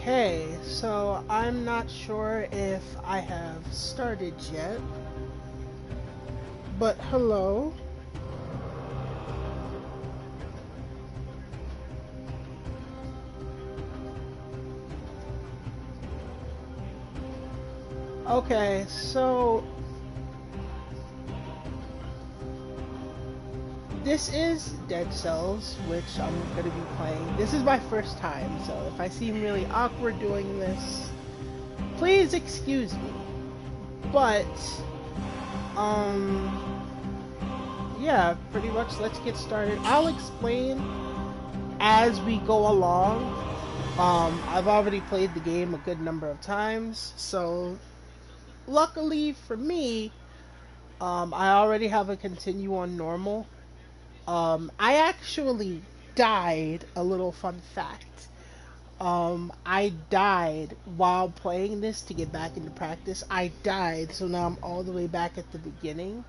Okay, so I'm not sure if I have started yet, but hello. Okay, so this is Dead Cells, which I'm going to be playing. This is my first time, so if I seem really awkward doing this, please excuse me. But, yeah, pretty much let's get started. I'll explain as we go along. I've already played the game a good number of times, so luckily for me, I already have a continue on normal. I actually died, a little fun fact. I died while playing this to get back into practice. I died, so now I'm all the way back at the beginning.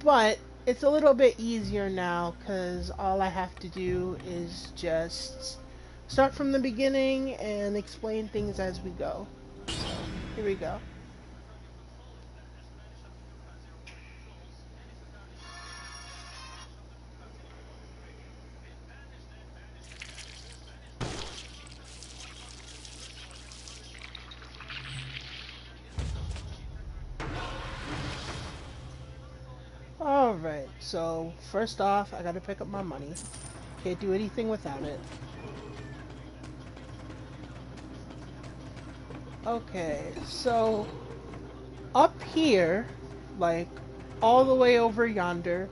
But it's a little bit easier now because all I have to do is just start from the beginning and explain things as we go. Here we go. Alright, so first off, I gotta pick up my money. Can't do anything without it. Okay, so up here, like all the way over yonder,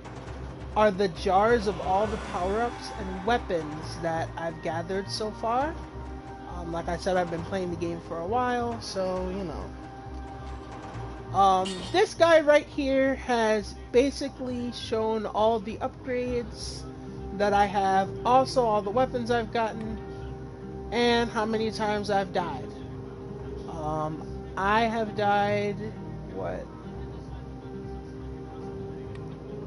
are the jars of all the power-ups and weapons that I've gathered so far. Like I said, I've been playing the game for a while, so you know. This guy right here has basically shown all the upgrades that I have, also all the weapons I've gotten, and how many times I've died. I have died, what?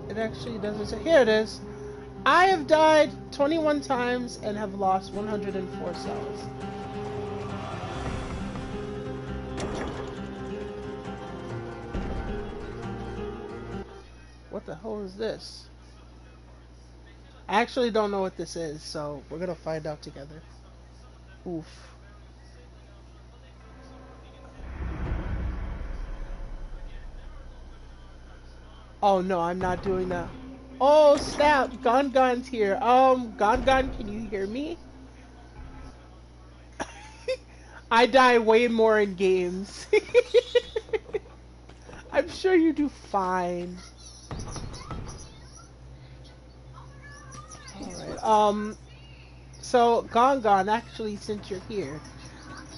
It actually doesn't say, here it is. I have died 21 times and have lost 104 cells. What the hell is this? I actually don't know what this is, so we're gonna find out together. Oof. Oh no, I'm not doing that. Oh snap, Gongon's here. Gongon, can you hear me? I die way more in games. I'm sure you do fine. Alright, so Gongon, actually, since you're here,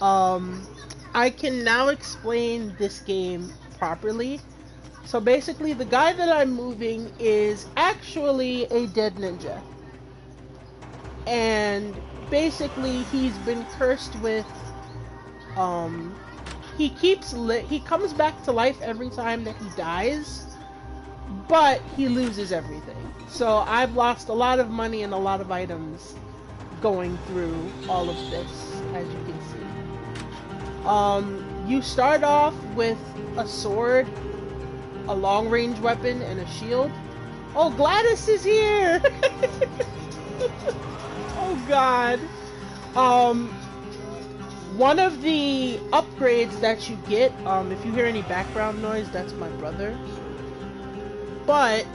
I can now explain this game properly. So basically, the guy that I'm moving is actually a dead ninja. And basically, he's been cursed with, he comes back to life every time that he dies, but he loses everything. So I've lost a lot of money and a lot of items going through all of this, as you can see. You start off with a sword, a long-range weapon, and a shield. Oh, Gladys is here! Oh god. One of the upgrades that you get, if you hear any background noise, that's my brother. But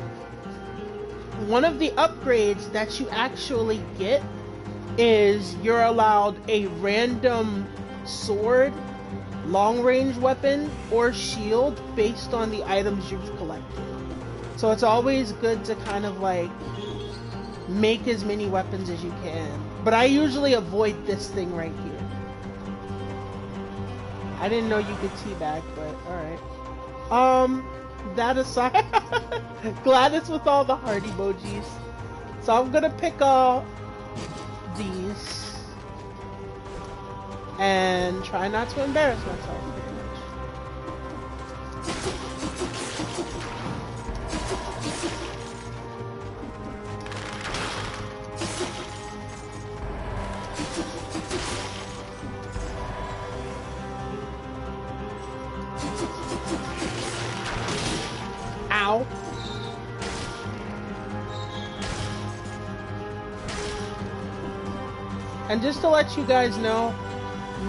one of the upgrades that you actually get is you're allowed a random sword, long-range weapon, or shield based on the items you've collected. So it's always good to kind of like make as many weapons as you can. But I usually avoid this thing right here. I didn't know you could teabag, but alright. That aside, Gladys with all the heart emojis. So I'm gonna pick these and try not to embarrass myself very much. And just to let you guys know,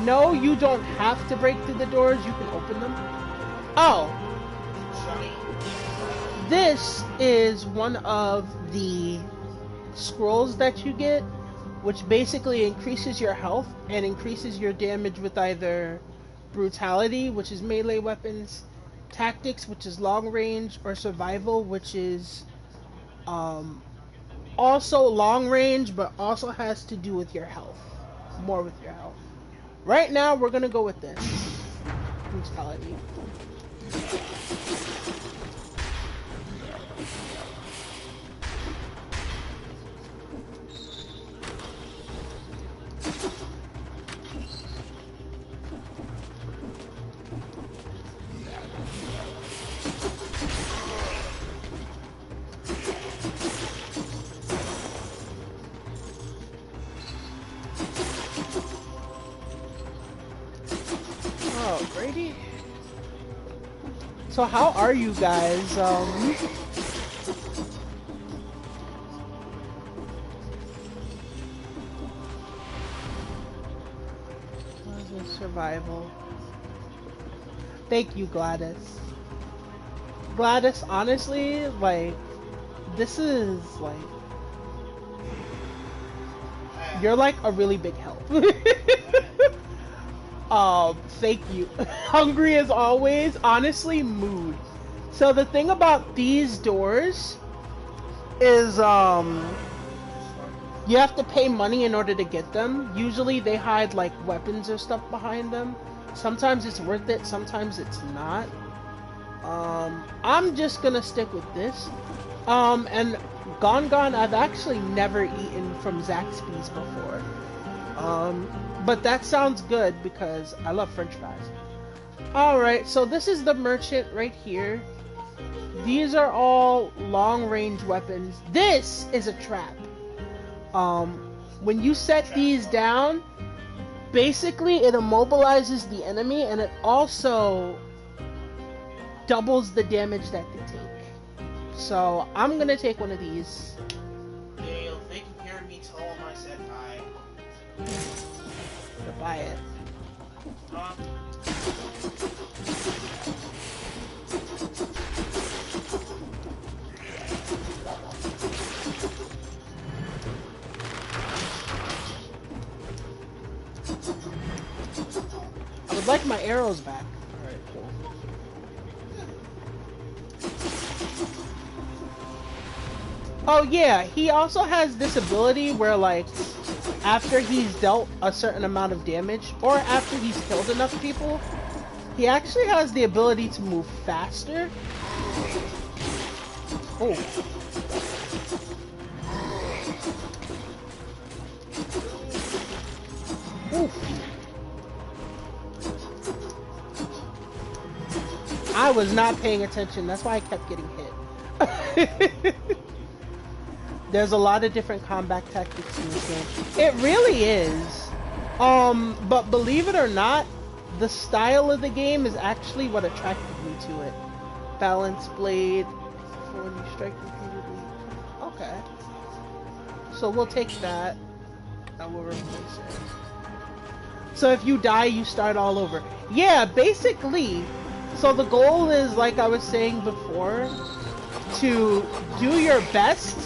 no, you don't have to break through the doors. You can open them. Oh, this is one of the scrolls that you get, which basically increases your health and increases your damage with either brutality, which is melee weapons, tactics, which is long range, or survival, which is also long range, but also has to do with your health. More with your health. Right now, we're gonna go with this. Brutality. Oh, Brady. So how are you guys? Survival. Thank you, Gladys. Gladys, honestly, like, this is, like, you're, like, a really big help. Thank you. Hungry as always. Honestly, mood. So the thing about these doors is, you have to pay money in order to get them. Usually they hide, like, weapons or stuff behind them. Sometimes it's worth it, sometimes it's not. I'm just gonna stick with this. And Gon, I've actually never eaten from Zaxby's before. But that sounds good because I love French fries. Alright, so this is the merchant right here. These are all long-range weapons. This is a trap. When you set these down, basically it immobilizes the enemy and it also doubles the damage that they take. So I'm gonna take one of these. Dale, they can hear me tell them I said hi. To buy it. I would like my arrows back. Alright, cool. Oh yeah, he also has this ability where, like, after he's dealt a certain amount of damage, or after he's killed enough people, he actually has the ability to move faster. Oh. Oof. I was not paying attention, that's why I kept getting hit. There's a lot of different combat tactics in this game. It really is. But believe it or not, the style of the game is actually what attracted me to it. Balance blade for when you strike repeatedly. Okay. So we'll take that. And we'll replace it. So if you die, you start all over. Yeah, basically. So the goal is, like I was saying before, to do your best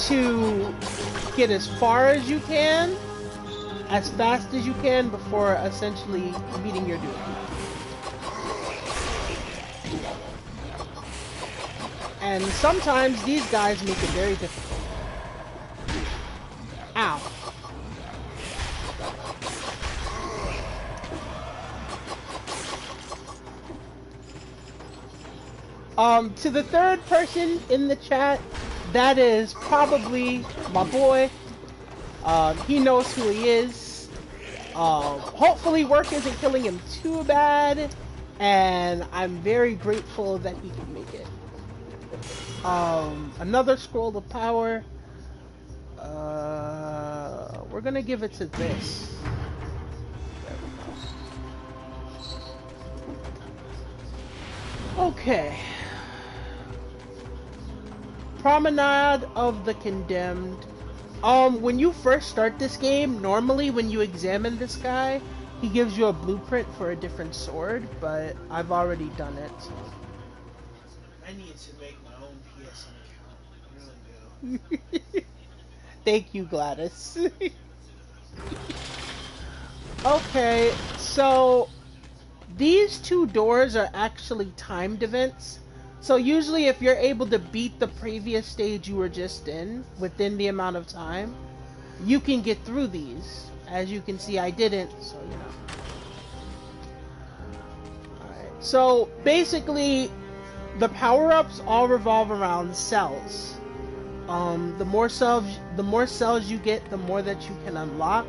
to get as far as you can, as fast as you can, before essentially meeting your doom. And sometimes these guys make it very difficult. Ow. To the third person in the chat, that is probably my boy. He knows who he is. Hopefully work isn't killing him too bad, and I'm very grateful that he can make it. Another scroll of power. We're gonna give it to this. There we go. Okay. Promenade of the Condemned. When you first start this game, normally when you examine this guy, he gives you a blueprint for a different sword, but I've already done it. I need to make my own PSN account. I really do. Thank you, Gladys. Okay, so these two doors are actually timed events. So usually if you're able to beat the previous stage you were just in within the amount of time, you can get through these. As you can see, I didn't, so you know. Alright, so basically, the power-ups all revolve around cells. The more cells you get, the more that you can unlock.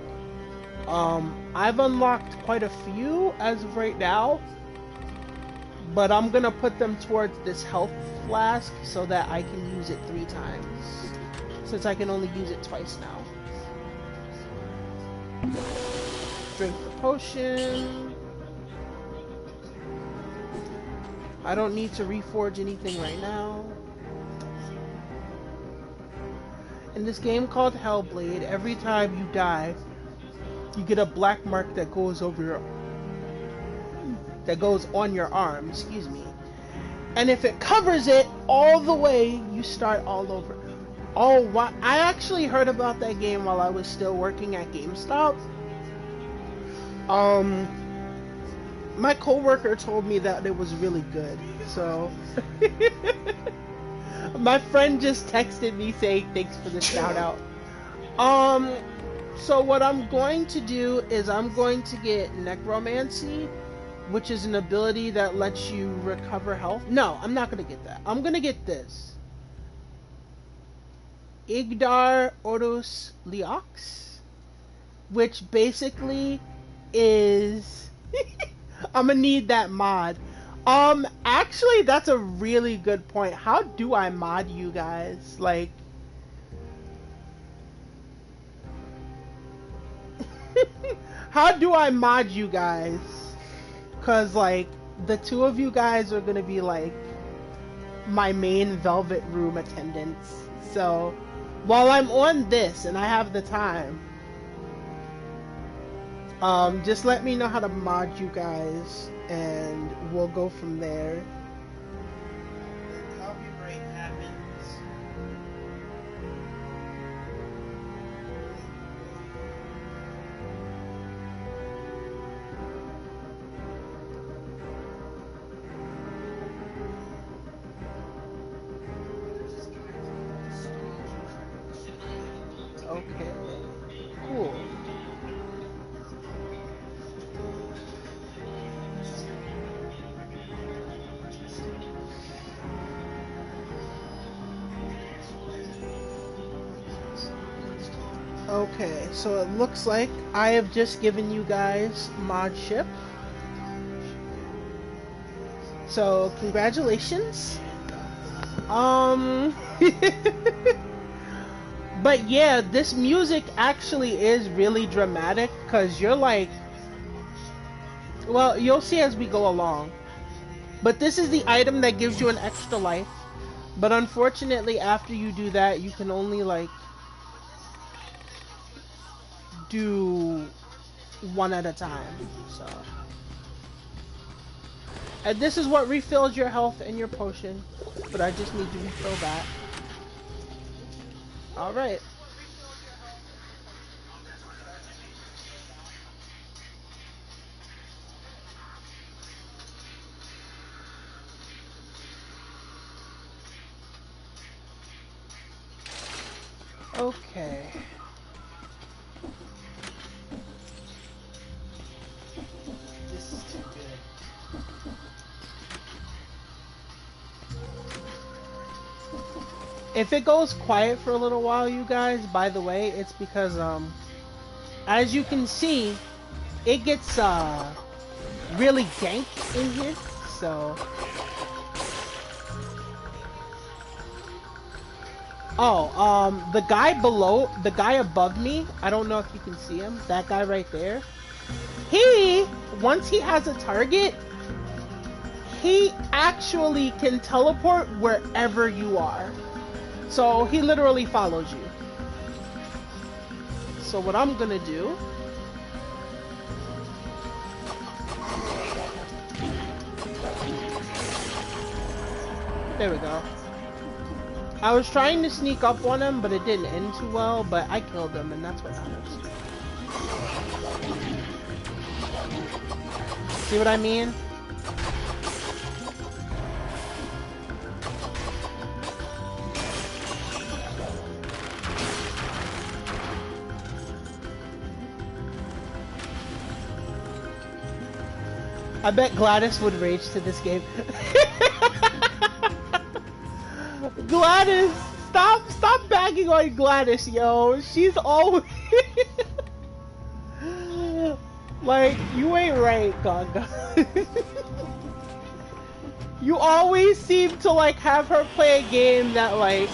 I've unlocked quite a few as of right now, but I'm gonna put them towards this health flask so that I can use it 3 times, since I can only use it twice now. Drink the potion. I don't need to reforge anything right now. In this game called Hellblade, every time you die, you get a black mark that goes on your arm, excuse me. And if it covers it all the way, you start all over. Oh, wow. I actually heard about that game while I was still working at GameStop. My coworker told me that it was really good, so my friend just texted me saying thanks for the shout out. So what I'm going to do is I'm going to get Necromancy, which is an ability that lets you recover health. No, I'm not going to get that. I'm going to get this. Igdar Orus Leox, which basically is... I'm going to need that mod. Actually, that's a really good point. How do I mod you guys? Like... How do I mod you guys? Cause like the two of you guys are gonna be like my main Velvet Room attendants. So while I'm on this and I have the time, just let me know how to mod you guys and we'll go from there. Copyright happens. Okay, cool. Okay, so it looks like I have just given you guys mod ship. So congratulations. But yeah, this music actually is really dramatic because you're like, well, you'll see as we go along. But this is the item that gives you an extra life. But unfortunately, after you do that, you can only like do one at a time. So, and this is what refills your health and your potion. But I just need to refill that. Alright. Okay. This is too good. If it goes quiet for a little while, you guys, by the way, it's because, as you can see, it gets, really dank in here, so... Oh, the guy above me, I don't know if you can see him, that guy right there, once he has a target, he actually can teleport wherever you are. So he literally follows you. So what I'm gonna do... There we go. I was trying to sneak up on him, but it didn't end too well, but I killed him, and that's what matters. See what I mean? I bet Gladys would rage to this game. Gladys, stop bagging on Gladys, yo. She's always like, you ain't right, Gaga. You always seem to like have her play a game that like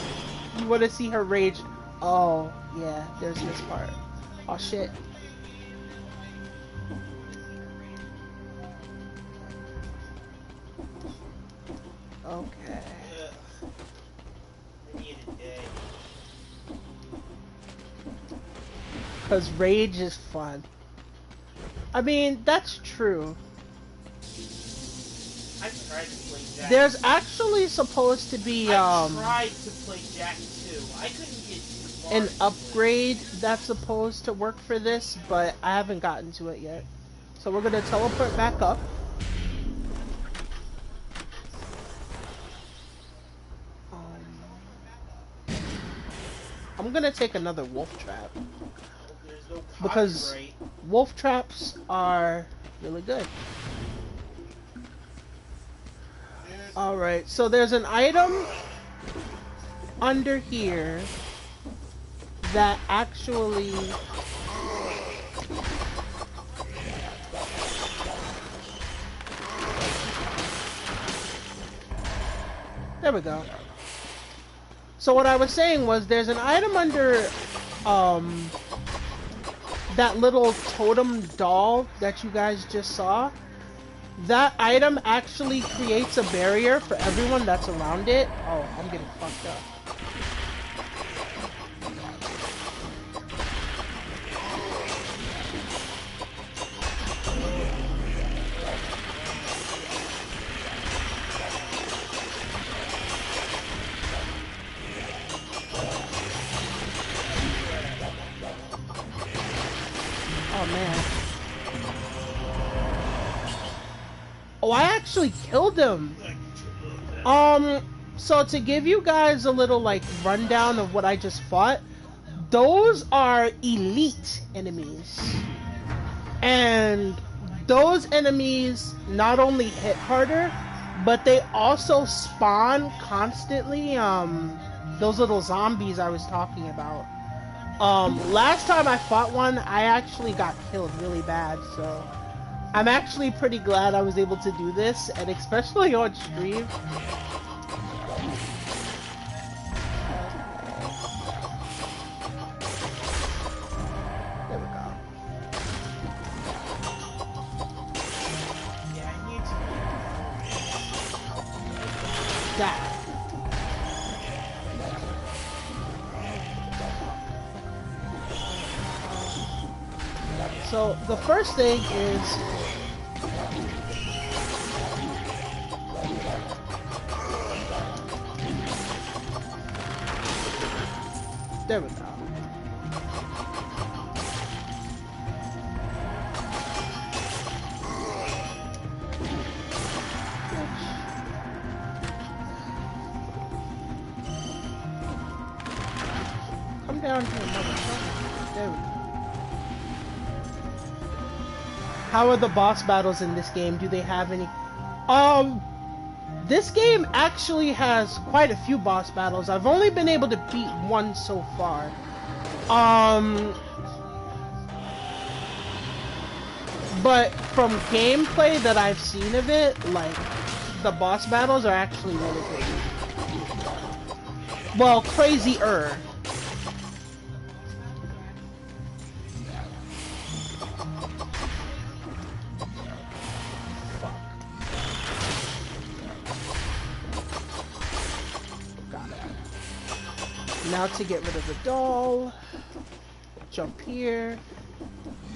you want to see her rage. Oh yeah, there's this part. Oh shit. Okay. Because rage is fun. I mean, that's true. I tried to play Jack. There's actually supposed to be I tried to play Jack 2. I couldn't get too far. An upgrade that's supposed to work for this, but I haven't gotten to it yet. So we're gonna teleport back up. I'm gonna take another wolf trap. No because wolf traps are really good. Alright, so there's an item under here that actually there we go. So what I was saying was there's an item under that little totem doll that you guys just saw. That item actually creates a barrier for everyone that's around it. Oh, I'm getting fucked up. Oh man. Oh, I actually killed him. So to give you guys a little like rundown of what I just fought, those are elite enemies. And those enemies not only hit harder, but they also spawn constantly, those little zombies I was talking about. Last time I fought one, I actually got killed really bad, so I'm actually pretty glad I was able to do this, and especially on stream. There we go. Yeah, I need to That. So the first thing is there we go. Come down here, motherfucker. There we go. How are the boss battles in this game? Do they have any? This game actually has quite a few boss battles. I've only been able to beat one so far. But from gameplay that I've seen of it, like, the boss battles are actually really good. Well, crazier. Now to get rid of the doll, which Jump here.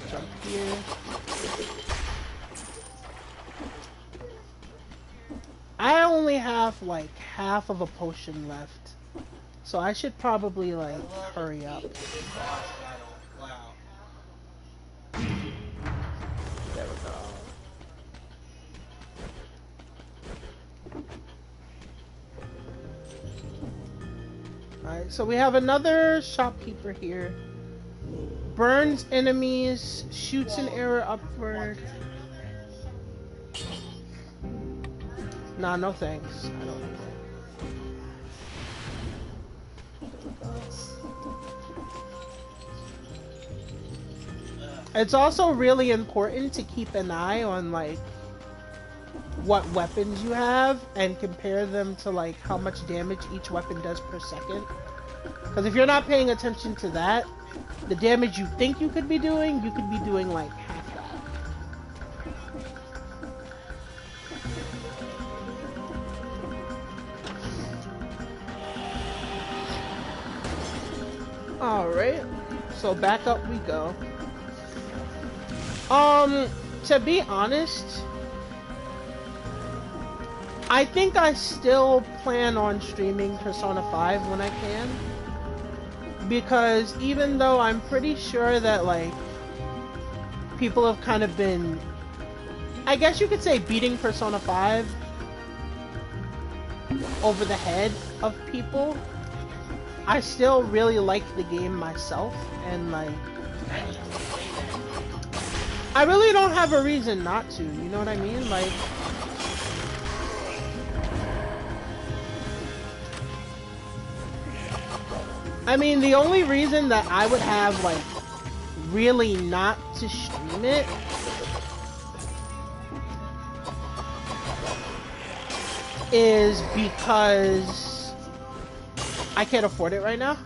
Jump here. I only have like half of a potion left. So I should probably like hurry up. Wow. There we go. Alright, so we have another shopkeeper here. Burns enemies, shoots an arrow upward. Nah, no thanks. I don't need it. It's also really important to keep an eye on like what weapons you have and compare them to like how much damage each weapon does per second. Because if you're not paying attention to that, the damage you think you could be doing like half that. Alright, so back up we go. To be honest, I think I still plan on streaming Persona 5 when I can. Because even though I'm pretty sure that, like, people have kind of been, I guess you could say, beating Persona 5 over the head of people, I still really like the game myself, and, like, I really don't have a reason not to, you know what I mean? Like, I mean, the only reason that I would have, like, really not to stream it is because I can't afford it right now.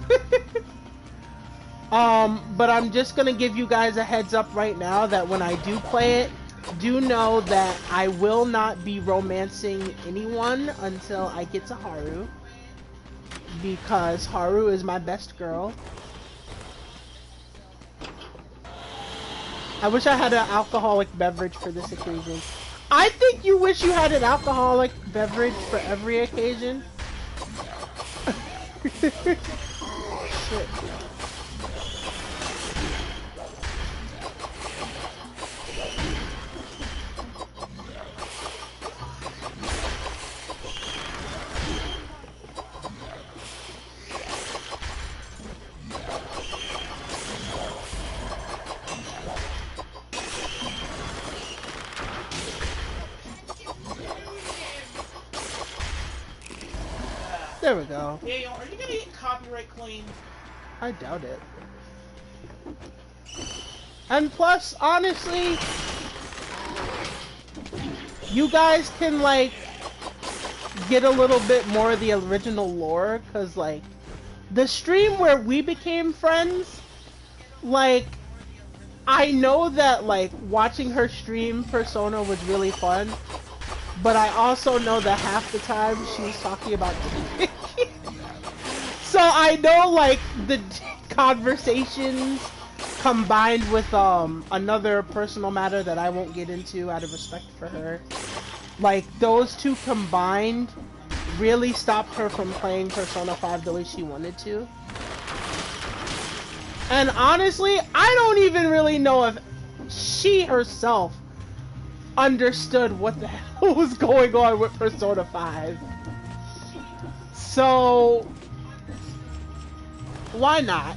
But I'm just gonna give you guys a heads up right now that when I do play it, do know that I will not be romancing anyone until I get to Haru. Because Haru is my best girl. I wish I had an alcoholic beverage for this occasion. I think you wish you had an alcoholic beverage for every occasion. Shit. There we go. Hey, are you gonna get copyright claimed? I doubt it. And plus, honestly, you guys can, like, get a little bit more of the original lore, because, like, the stream where we became friends, like, I know that, like, watching her stream Persona was really fun, but I also know that half the time she was talking about drinking. So I know, like, the conversations combined with another personal matter that I won't get into out of respect for her, like, those two combined really stopped her from playing Persona 5 the way she wanted to. And honestly, I don't even really know if she herself understood what the hell was going on with Persona 5. So, why not?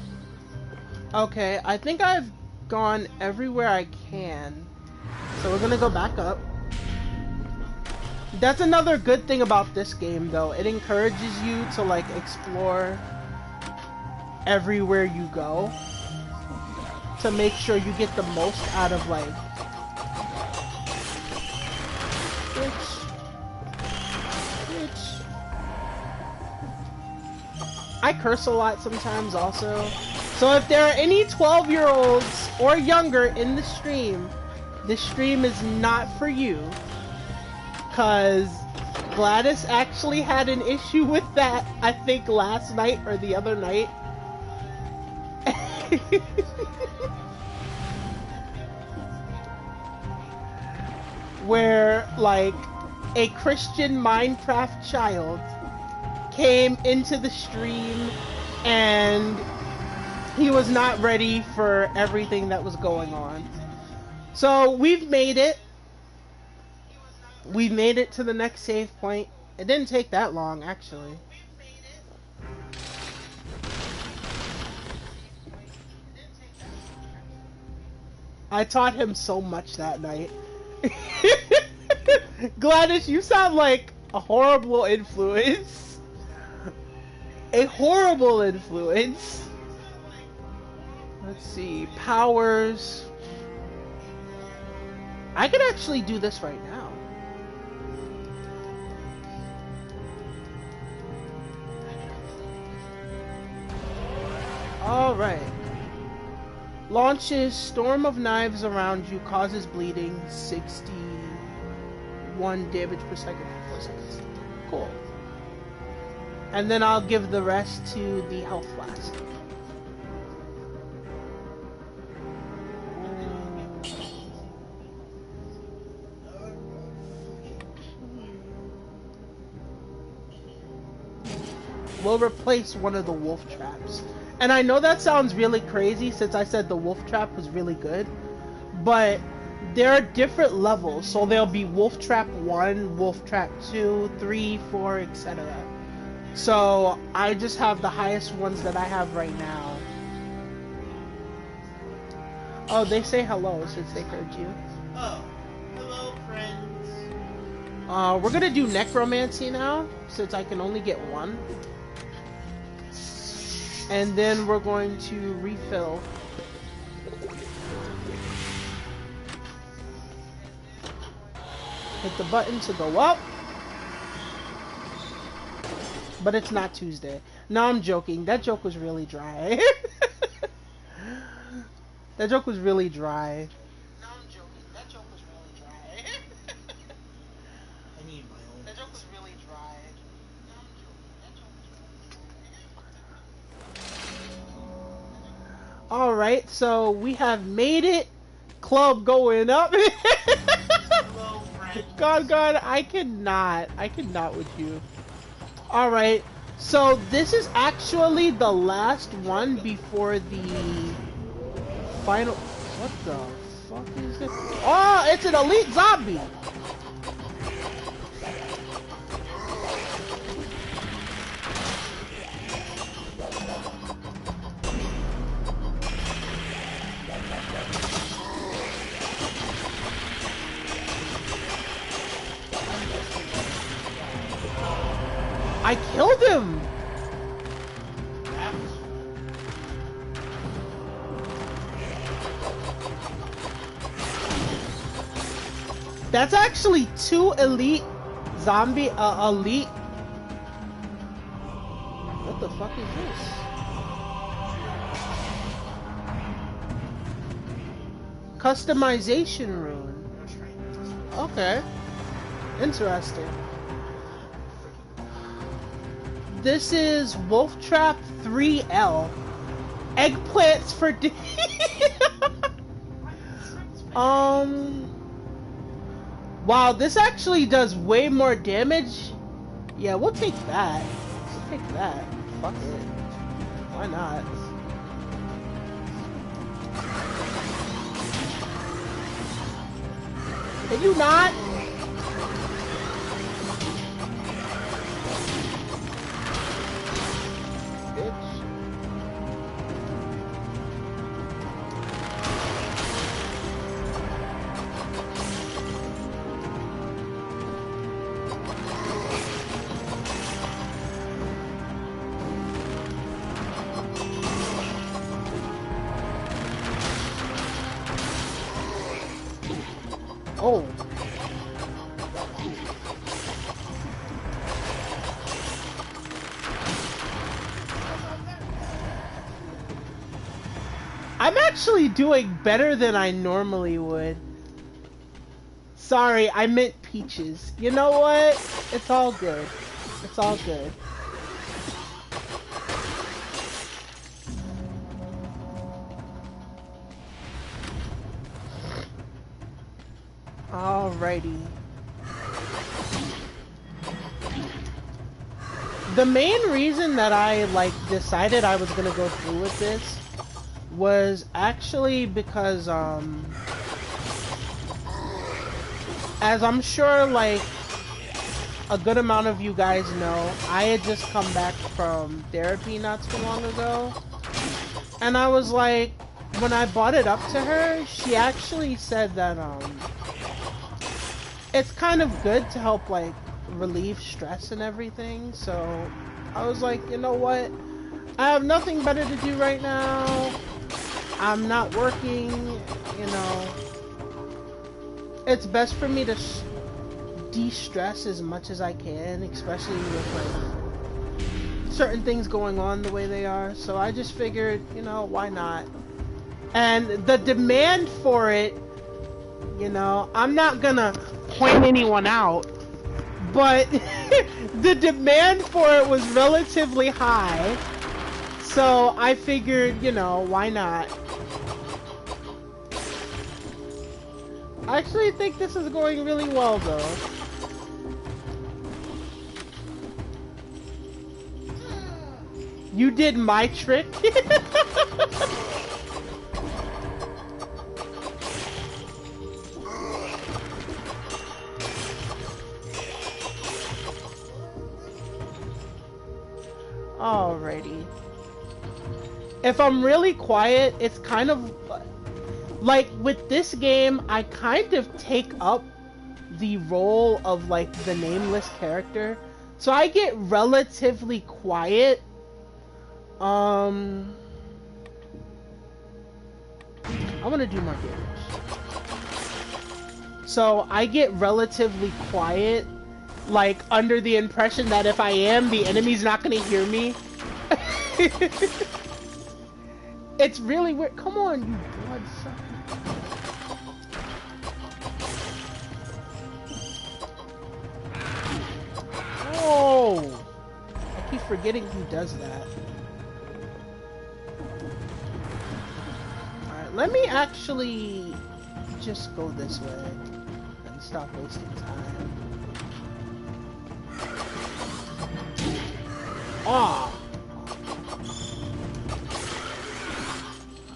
Okay, I think I've gone everywhere I can. So we're gonna go back up. That's another good thing about this game, though. It encourages you to, like, explore everywhere you go to make sure you get the most out of, like, Bitch. I curse a lot sometimes also. So if there are any 12-year-olds or younger in the stream is not for you. Cause Gladys actually had an issue with that, I think last night or the other night. Where like a Christian Minecraft child came into the stream and he was not ready for everything that was going on. So we've made it. We made it to the next save point. It didn't take that long, actually. I taught him so much that night. Gladys, you sound like a horrible influence. A horrible influence. Let's see. Powers. I could actually do this right now. Alright. Launches storm of knives around you, causes bleeding, 61 damage per second for 4 seconds. Cool. And then I'll give the rest to the health flask. We'll replace one of the wolf traps. And I know that sounds really crazy since I said the wolf trap was really good, but there are different levels. So there'll be wolf trap 1, wolf trap 2, 3, 4, etc. So I just have the highest ones that I have right now. Oh, they say hello since they heard you. Oh, hello, friends. We're gonna do necromancy now since I can only get one. And then we're going to refill. Hit the button to go up. But it's not Tuesday. No, I'm joking. That joke was really dry. That joke was really dry. No, I'm joking. That joke was really dry. I need my own. That joke was really dry. No, I'm joking. That joke was really dry. Alright, so we have made it. Club going up. Hello, friends. God, I cannot with you. Alright, so this is actually the last one before the final... What the fuck is this? Oh, it's an elite zombie! I killed him! That's actually 2 elite zombie, elite... What the fuck is this? Customization rune. Okay. Interesting. This is Wolf Trap 3L. Eggplants for D. Wow, this actually does way more damage. Yeah, we'll take that. We'll take that. Fuck it. Why not? Can you not? Oh. I'm actually doing better than I normally would. Sorry, I meant peaches. You know what? It's all good. It's all good. Alrighty. The main reason that I decided I was gonna go through with this was actually because as I'm sure a good amount of you guys know, I had just come back from therapy not too long ago, and I was like, when I brought it up to her, she actually said that it's kind of good to help relieve stress and everything. So I was like, you know what? I have nothing better to do right now. I'm not working, you know. It's best for me to de-stress as much as I can, especially with certain things going on the way they are. So I just figured, you know, why not? And the demand for it, you know, I'm not gonna point anyone out, but the demand for it was relatively high. So I figured, you know, why not? I actually think this is going really well, though. You did my trick? Alrighty. If I'm really quiet, it's kind of like with this game, I kind of take up the role of the nameless character. So I get relatively quiet. I want to do my damage. So I get relatively quiet, under the impression that if I am, the enemy's not gonna hear me. It's really weird. Come on, you bloodsucker. Oh! I keep forgetting who does that. Alright, let me actually just go this way and stop wasting time. Ah!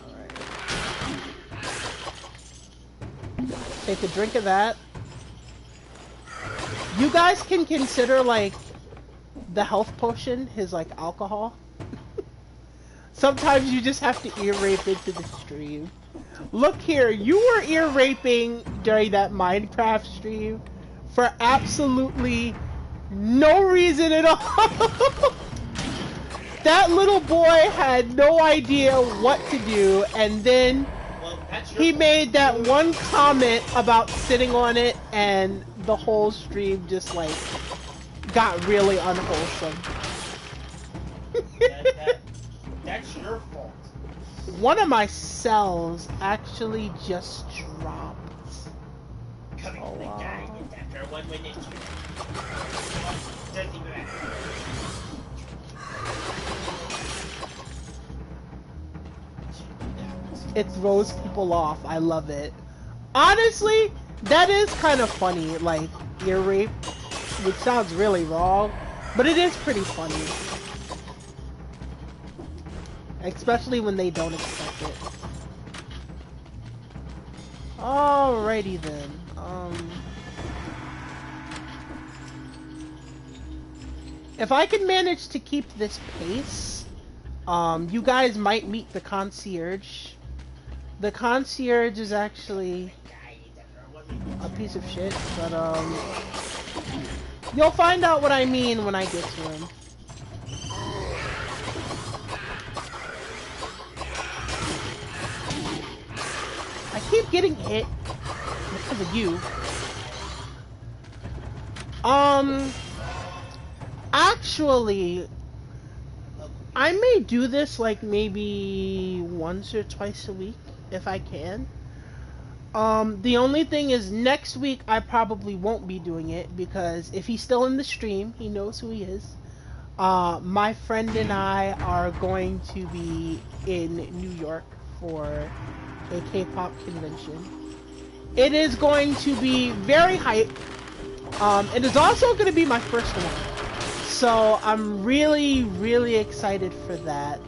Alright. Take a drink of that. You guys can consider, the health potion his, alcohol. Sometimes you just have to ear rape into the stream. Look here, you were ear raping during that Minecraft stream for absolutely no reason at all. That little boy had no idea what to do, and then he made that one comment about sitting on it, and the whole stream just got really unwholesome. That's your fault. One of my cells actually just dropped. Coming oh, to the wow. guy after 1 minute. Doesn't even matter. It throws people off. I love it. Honestly, that is kind of funny, ear rape, which sounds really wrong, but it is pretty funny. Especially when they don't expect it. Alrighty then. If I can manage to keep this pace, you guys might meet the concierge. The concierge is actually a piece of shit, but you'll find out what I mean when I get to him. I keep getting hit because of you. Actually, I may do this maybe once or twice a week if I can. The only thing is next week I probably won't be doing it because if he's still in the stream, he knows who he is. My friend and I are going to be in New York for a K-pop convention. It is going to be very hype. It is also going to be my first one. So I'm really, really excited for that.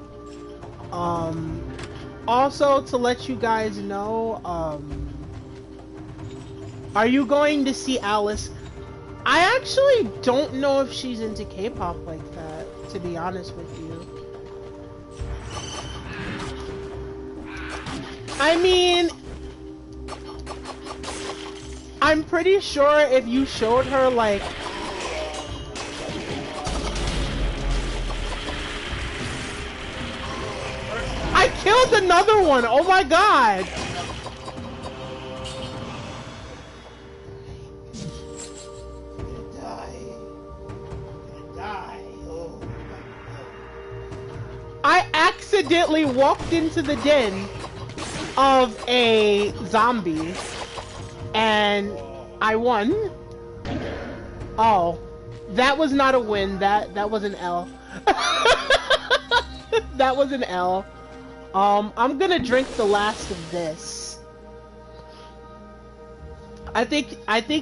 Also, to let you guys know, are you going to see Alice? I actually don't know if she's into K-pop like that, to be honest with you. I mean, I'm pretty sure if you showed her, like... I killed another one! Oh my god! I accidentally walked into the den of a zombie and I won. Oh, that was not a win. That was an L. That was an L. I'm gonna drink the last of this. I think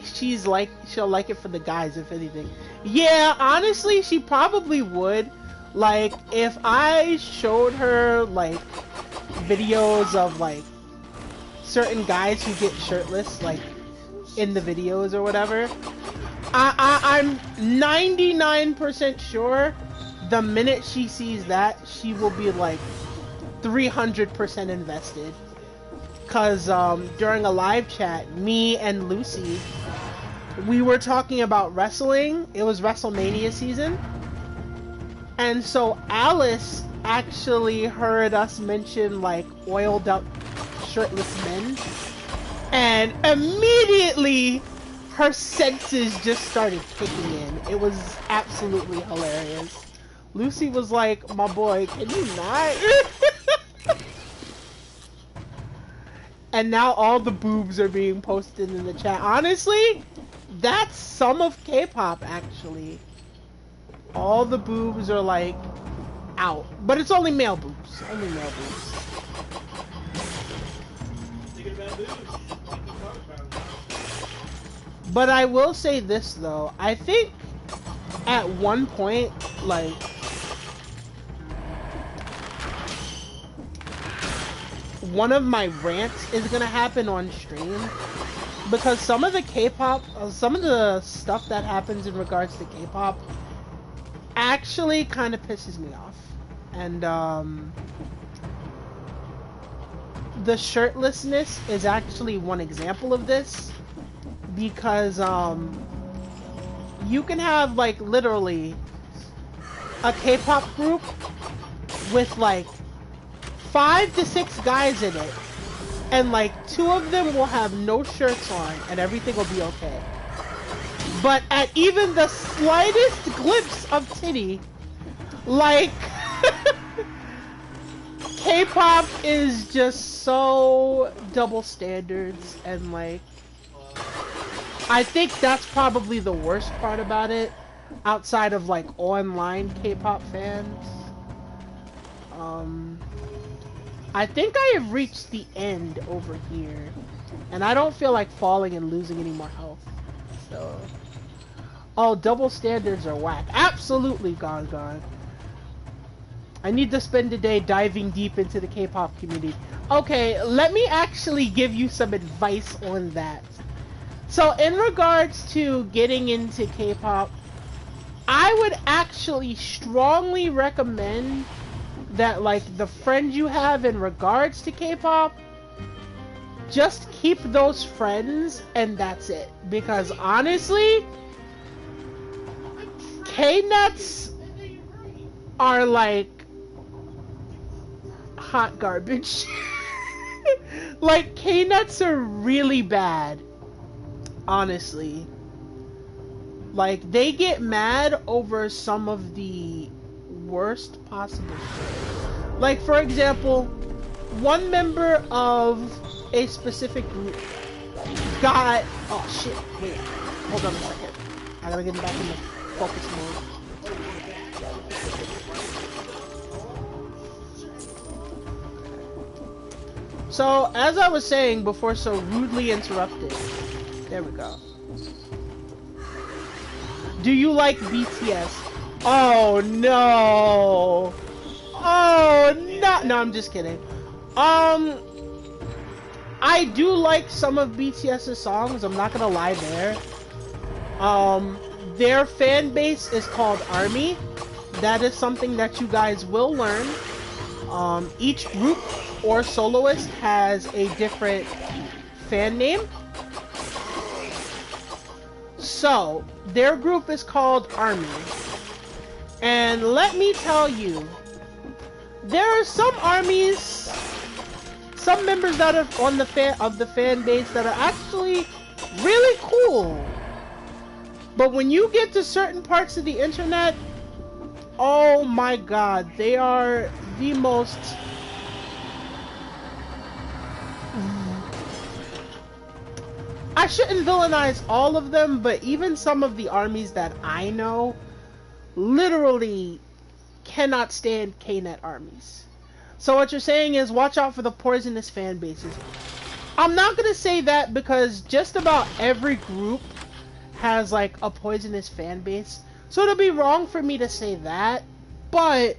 she'll like it for the guys, if anything. Yeah, honestly, she probably would. Like, if I showed her, like, videos of, like, certain guys who get shirtless, like, in the videos or whatever, I'm 99% sure the minute she sees that, she will be, like, 300% invested. Cause, during a live chat, me and Lucy, we were talking about wrestling. It was WrestleMania season. And so Alice actually heard us mention, like, oiled up shirtless men. And immediately her senses just started kicking in. It was absolutely hilarious. Lucy was like, my boy, can you not? And now all the boobs are being posted in the chat. Honestly, that's some of K-pop, actually. All the boobs are, like, out. But it's only male boobs. Only male boobs. But I will say this, though. I think at one point, like... one of my rants is gonna happen on stream. Because some of the K-pop... some of the stuff that happens in regards to K-pop actually kind of pisses me off. And the shirtlessness is actually one example of this, because you can have, like, literally a K-pop group with like 5 to 6 guys in it, and like 2 of them will have no shirts on and everything will be okay. But at even the slightest glimpse of titty, like, K-pop is just so double standards, and like, I think that's probably the worst part about it, outside of like online K-pop fans. I think I have reached the end over here, and I don't feel like falling and losing any more health, so... Oh, double standards are whack. Absolutely gone. I need to spend the day diving deep into the K-pop community. Okay, let me actually give you some advice on that. So, in regards to getting into K-pop, I would actually strongly recommend that, like, the friends you have in regards to K-pop, just keep those friends and that's it. Because honestly, K-nuts are like hot garbage. Like, K-nuts are really bad, honestly. Like, they get mad over some of the worst possible shit. Like, for example, one member of a specific group got... Oh shit, wait, hold on a second. I gotta get back in the focus mode. So, as I was saying before so rudely interrupted, there we go. Do you like BTS? Oh no! Oh no! No, I'm just kidding. I do like some of BTS's songs. I'm not gonna lie there. Their fan base is called ARMY. That is something that you guys will learn. Each group or soloist has a different fan name. So, their group is called ARMY. And let me tell you, there are some armies, some members that are on the fan base that are actually really cool. But when you get to certain parts of the internet, oh my god, they are the most... I shouldn't villainize all of them, but even some of the armies that I know literally cannot stand KNet armies. So what you're saying is watch out for the poisonous fan bases. I'm not gonna say that because just about every group has like a poisonous fan base. So it'll be wrong for me to say that, but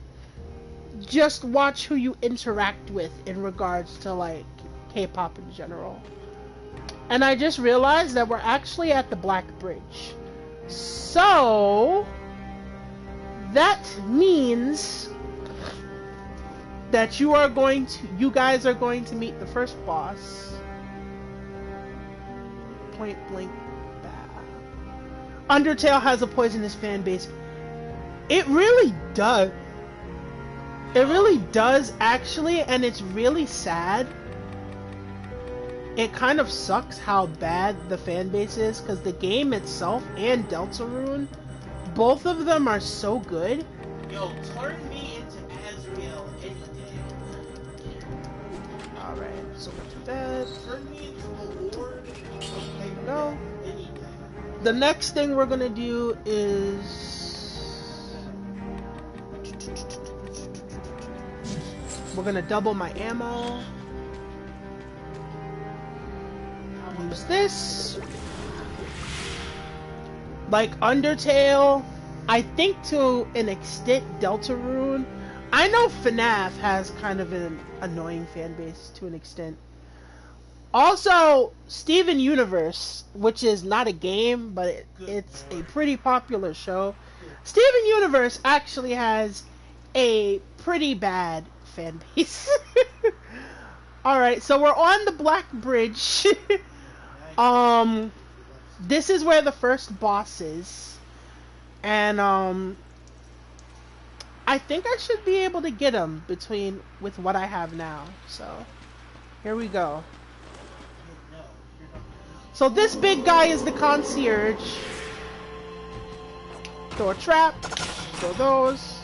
just watch who you interact with in regards to like K-pop in general. And I just realized that we're actually at the Black Bridge. So that means that you guys are going to meet the first boss. Point blank. Undertale has a poisonous fan base. It really does. It really does, actually, and it's really sad. It kind of sucks how bad the fan base is, because the game itself and Deltarune, both of them are so good. Yo, turn me into Azrael any day. Alright, so much for that. Turn me into a lord. There you go. Any day. The next thing we're gonna do is... we're gonna double my ammo. Use this. Like Undertale, I think to an extent Deltarune. I know FNAF has kind of an annoying fan base to an extent. Also, Steven Universe, which is not a game, but it's a pretty popular show. Steven Universe actually has a pretty bad fan base. Alright, so we're on the Black Bridge. This is where the first boss is. And, I think I should be able to get him with what I have now. So, here we go. So this big guy is the concierge. Throw a trap. Throw those.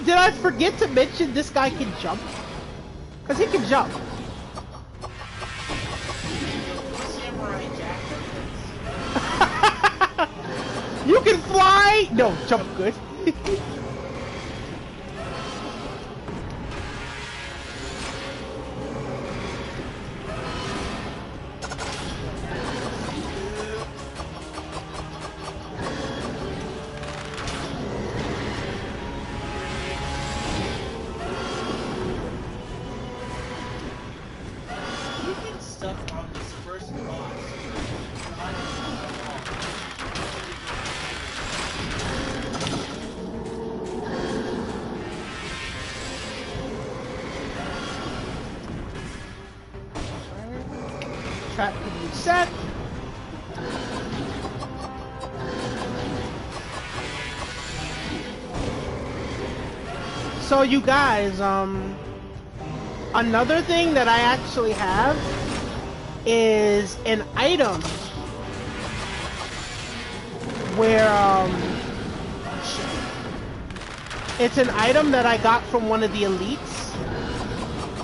Did I forget to mention this guy can jump? Because he can jump. Samurai Jack. You can fly! No, jump good. chat could reset. So you guys, another thing that I actually have is an item where, it's an item that I got from one of the elites,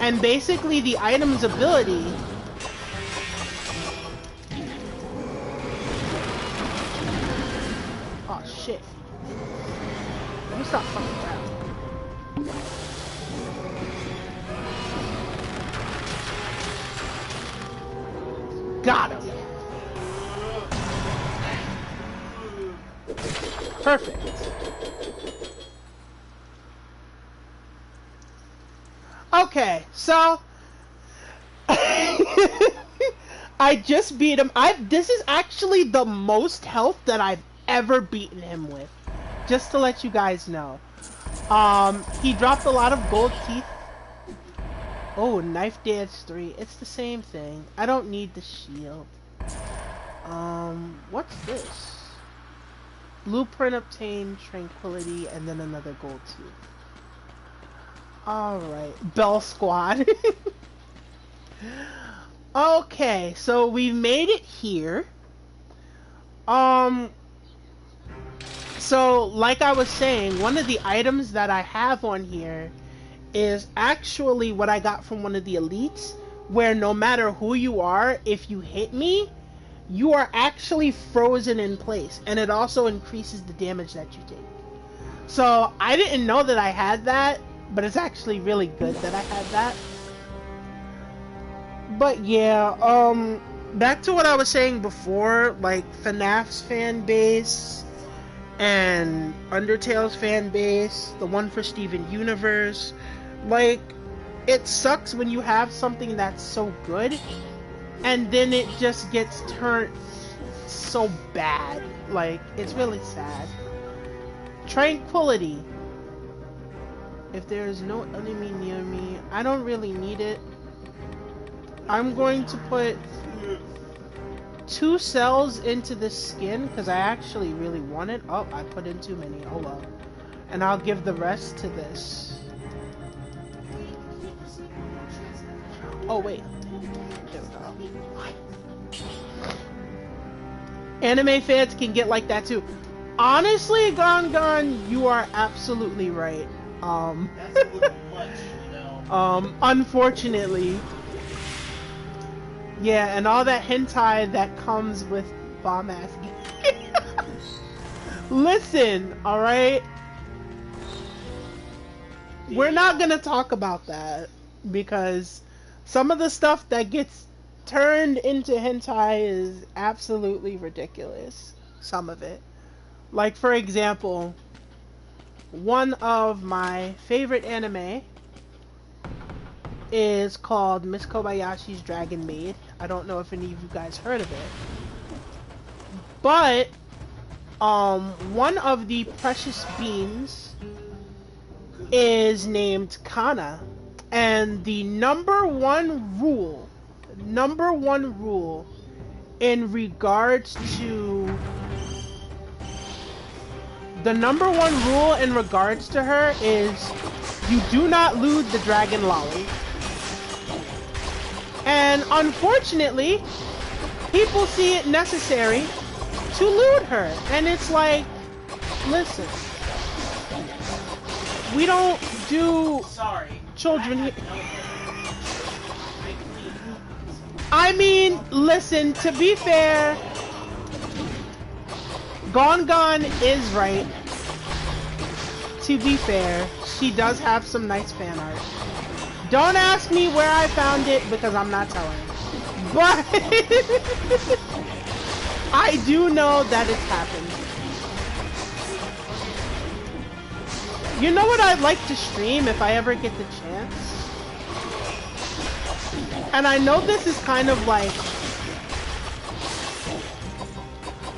and basically the item's ability oh shit. Let me stop fucking around. Got him. Perfect. Okay, so I just beat him. This is actually the most health that I've ever beaten him with. Just to let you guys know. He dropped a lot of gold teeth. Oh, knife dance 3. It's the same thing. I don't need the shield. What's this? Blueprint obtained, tranquility, and then another gold tooth. Alright, Bell Squad. Okay, so we made it here. So, like I was saying, one of the items that I have on here is actually what I got from one of the elites, where no matter who you are, if you hit me, you are actually frozen in place, and it also increases the damage that you take. So, I didn't know that I had that, but it's actually really good that I had that. But yeah, back to what I was saying before, like FNAF's fan base and Undertale's fan base, the one for Steven Universe, like, it sucks when you have something that's so good and then it just gets turned so bad. Like, it's really sad. Tranquility. If there is no enemy near me, I don't really need it. I'm going to put 2 cells into this skin because I actually really want it. Oh, I put in too many. Hold on. And I'll give the rest to this. Oh, wait. There we go. Anime fans can get like that too. Honestly, Gon, you are absolutely right. That's a little much, you know. Unfortunately. Yeah, and all that hentai that comes with bomb-ass games. Listen, alright? We're not gonna talk about that, because some of the stuff that gets turned into hentai is absolutely ridiculous. Some of it. Like, for example, one of my favorite anime is called Miss Kobayashi's Dragon Maid. I don't know if any of you guys heard of it. But, one of the precious beings is named Kana. And the number one rule in regards to her is you do not lewd the dragon lolly. And unfortunately, people see it necessary to lewd her. And it's like, listen, we don't do children here. I mean, listen, to be fair, Gon is right. To be fair, she does have some nice fan art. Don't ask me where I found it because I'm not telling. But I do know that it's happened. You know what I'd like to stream if I ever get the chance? And I know this is kind of like...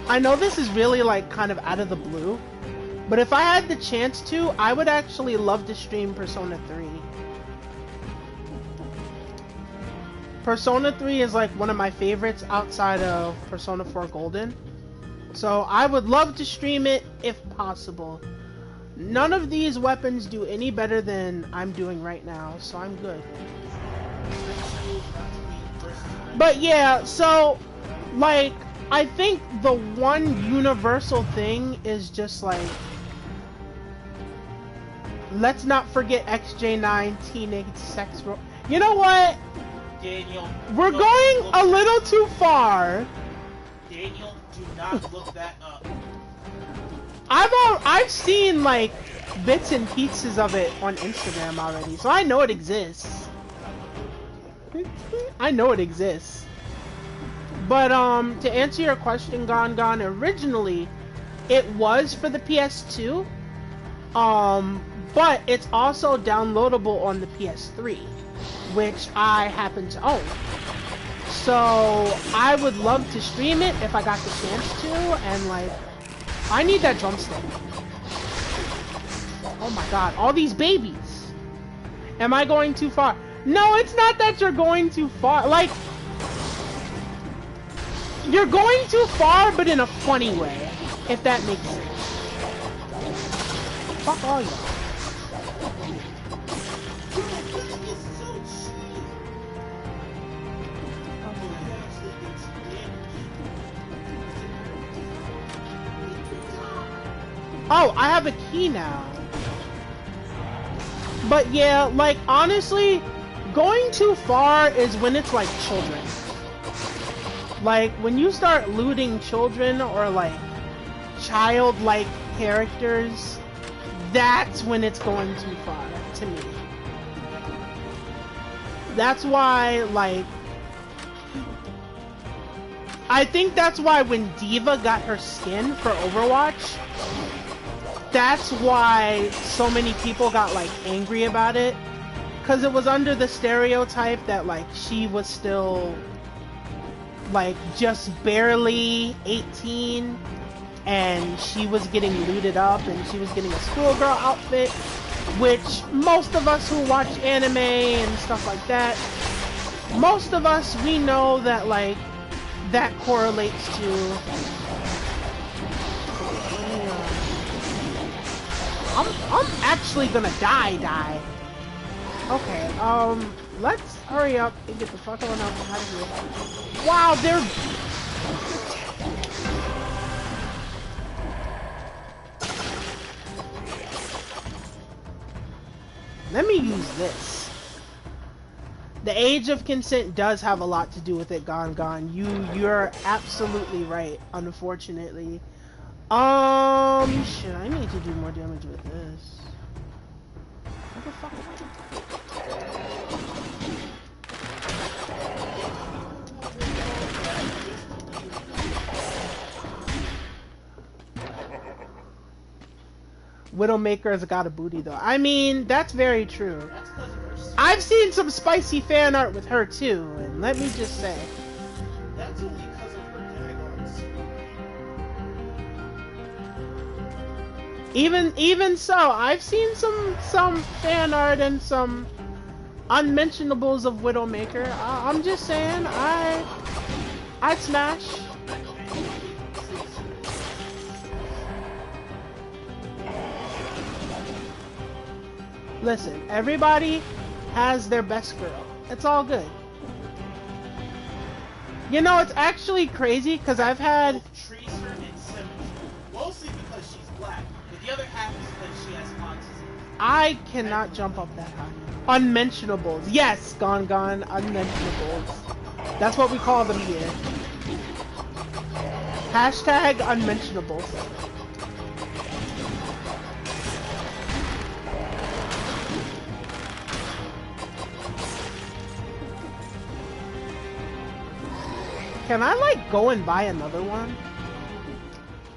I know this is really like kind of out of the blue. But if I had the chance to, I would actually love to stream Persona 3. Persona 3 is like one of my favorites outside of Persona 4 Golden. So I would love to stream it if possible. None of these weapons do any better than I'm doing right now, so I'm good. But yeah, so, like, I think the one universal thing is just like, let's not forget XJ9 Teenage Sex Ro- You know what? Daniel, We're going a little too far. Daniel, do not look that up. I've seen like bits and pieces of it on Instagram already, so I know it exists. I know it exists. But to answer your question, Gon, originally it was for the PS2. But it's also downloadable on the PS3, which I happen to own. So I would love to stream it if I got the chance to, and like, I need that drumstick. Oh my god, all these babies. Am I going too far? No, it's not that you're going too far. Like, you're going too far, but in a funny way, if that makes sense. Fuck all y'all. Oh, I have a key now. But yeah, like, honestly, going too far is when it's like children. Like, when you start looting children or like childlike characters, that's when it's going too far to me. That's why, like, I think that's why when Diva got her skin for Overwatch, that's why so many people got like angry about it, because it was under the stereotype that like she was still like just barely 18 and she was getting looted up and she was getting a schoolgirl outfit, which most of us who watch anime and stuff like that, most of us, we know that like that correlates to I'm actually gonna die. Okay, let's hurry up and get the fuck on out of here. Wow, they're... Let me use this. The age of consent does have a lot to do with it, Gon. You're absolutely right, unfortunately. Shit, I need to do more damage with this. What the fuck? Widowmaker's got a booty though. I mean, that's very true. I've seen some spicy fan art with her too, and let me just say. That's only because of her daggons. Even so, I've seen some fan art and some unmentionables of Widowmaker. I'm just saying, I'd smash. Listen, everybody has their best girl. It's all good. You know, it's actually crazy because I've had Tracer and Symmetry. Mostly because she's black, but the other half is because she has autism. I cannot jump up that high. Unmentionables. Yes, Gon. Unmentionables. That's what we call them here. Hashtag unmentionables. Can I, like, go and buy another one?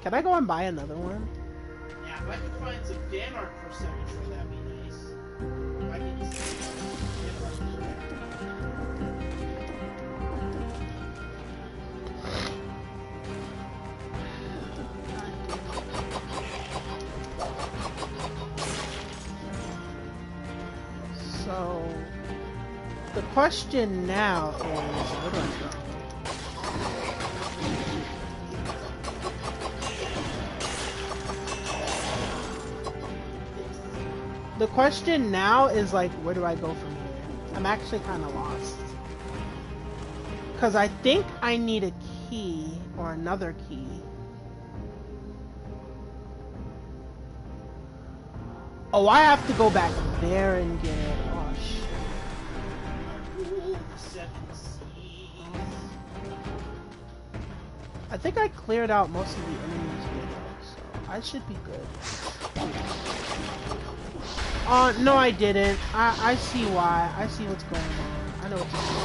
Can I go and buy another one? Yeah, if I could find some fan art for Symmetry, that'd be nice. If I could see So, the question now is, where do I go? The question now is like, where do I go from here? I'm actually kind of lost. Because I think I need a key or another key. Oh, I have to go back there and get it. Oh, shit. I think I cleared out most of the enemies here, so I should be good. No, I didn't. I see why. I see what's going on. I know what's going on.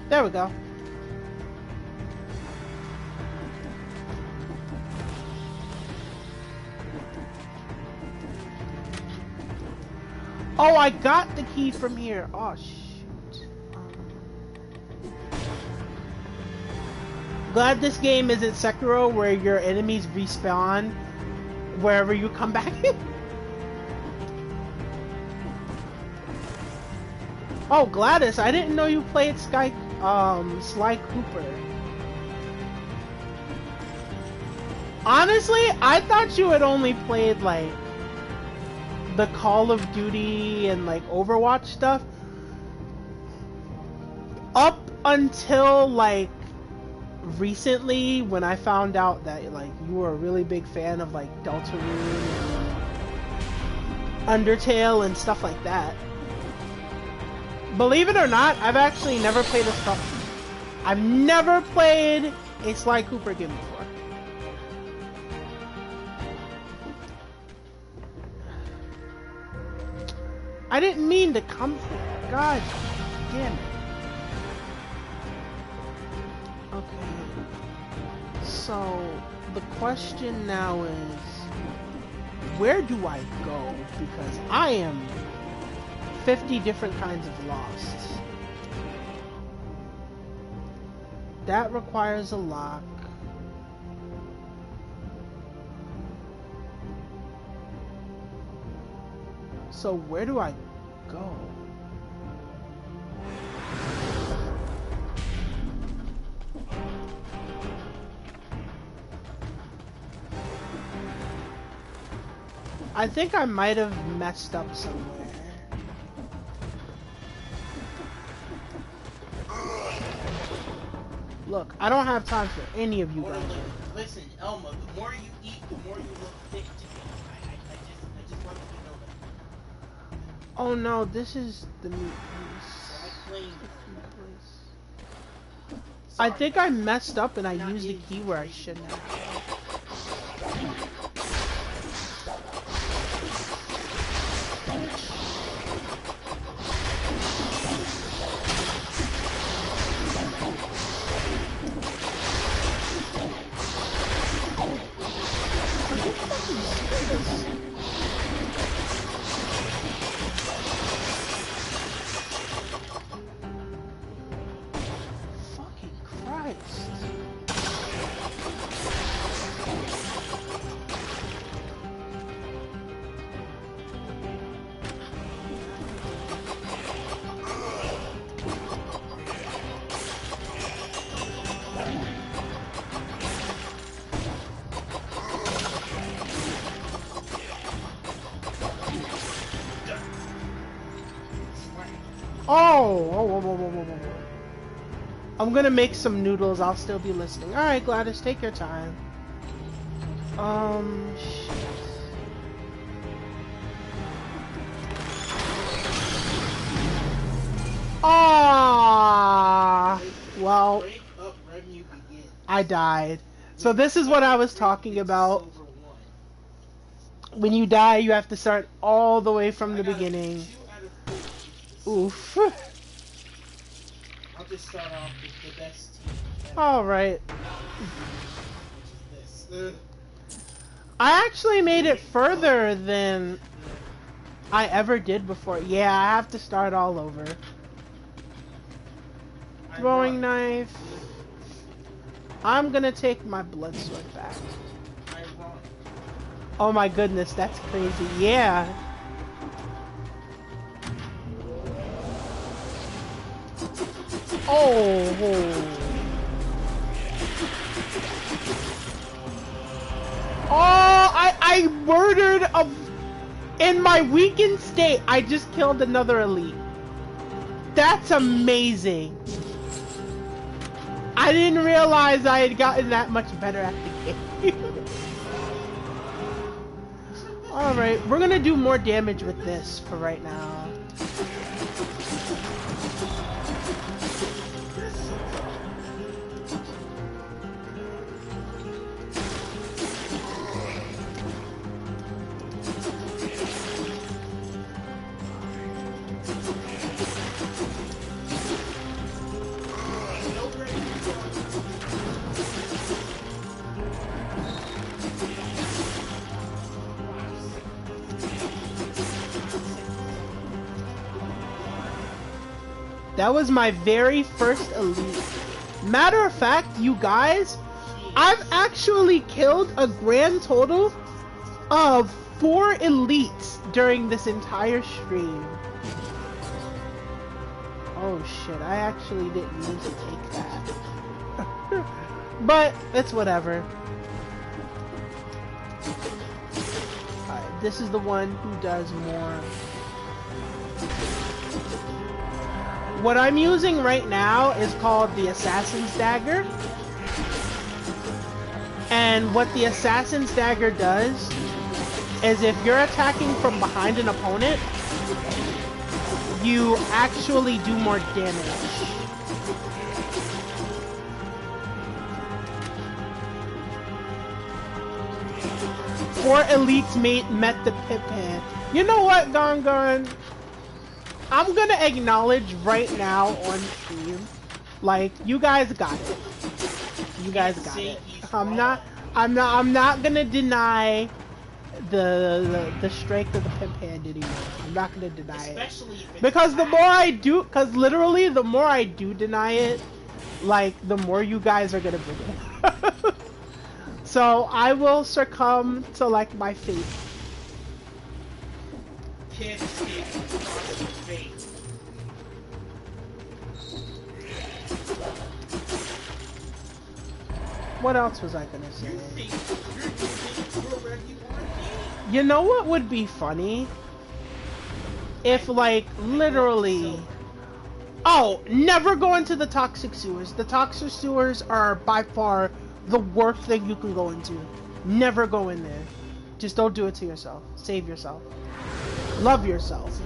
There we go. Oh, I got the key from here. Oh, shoot. Glad this game isn't Sekiro where your enemies respawn wherever you come back. Oh, Gladys, I didn't know you played Sly Cooper. Honestly, I thought you had only played, like, the Call of Duty and, like, Overwatch stuff. Up until, like, recently, when I found out that, like, you were a really big fan of, like, Deltarune and Undertale and stuff like that. Believe it or not, I've actually never played I've never played a Sly Cooper game before. I didn't mean to come here. God damn it. Okay. So, the question now is, where do I go? Because I am 50 different kinds of lost. That requires a lock. So where do I go? I think I might have messed up somewhere. Look, I don't have time for any of you guys. Listen, Elma, the more you eat, the more you look thick to me. I just want you to know that. Oh no, this is the meat piece. I think I messed up and I used the key where I shouldn't have. Whoa. I'm gonna make some noodles. I'll still be listening. Alright, Gladys, take your time. Shit. Ah, well, I died. So this is what I was talking about. When you die, you have to start all the way from the beginning. Oof. I'll just start off with the best team. Alright. I actually made it further than I ever did before. Yeah, I have to start all over. Throwing knife. I'm gonna take my blood sword back. Oh my goodness, that's crazy. Yeah. Oh. Oh, I murdered a... In my weakened state, I just killed another elite. That's amazing. I didn't realize I had gotten that much better at the game. Alright, we're gonna do more damage with this for right now. That was my very first elite. Matter of fact, you guys, I've actually killed a grand total of 4 elites during this entire stream. Oh shit, I actually didn't mean to take that. But, it's whatever. Alright, this is the one who does more. What I'm using right now is called the Assassin's Dagger. And what the Assassin's Dagger does is if you're attacking from behind an opponent, you actually do more damage. Four elites met the Pippin. You know what, Gongon? I'm gonna acknowledge right now on stream, like, you guys got it. You guys got it. I'm not gonna deny the strength of the Pimp Hand anymore. I'm not gonna deny it. Because the more I do, because literally the more I do deny it, like, the more you guys are gonna bring it. So I will succumb to, like, my fate. Can't escape fate. What else was I gonna say? You know what would be funny? If, like, literally... Oh, never go into the toxic sewers. The toxic sewers are by far the worst thing you can go into. Never go in there. Just don't do it to yourself. Save yourself. Love yourself.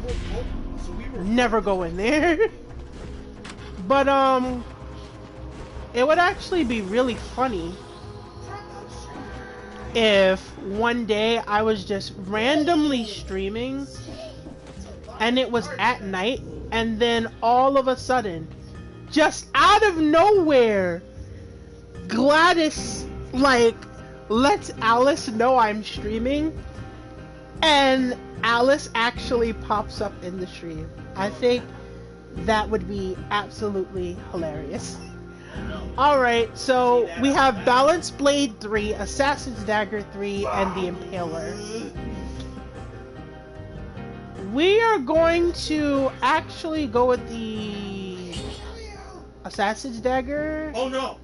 Never go in there. But, it would actually be really funny if one day I was just randomly streaming and it was at night, and then all of a sudden, just out of nowhere, Gladys, like, lets Alice know I'm streaming, and Alice actually pops up in the stream. I think that would be absolutely hilarious. Alright, so we have Balance Blade 3, Assassin's Dagger 3, and the Impaler. We are going to actually go with the Assassin's Dagger. Oh no!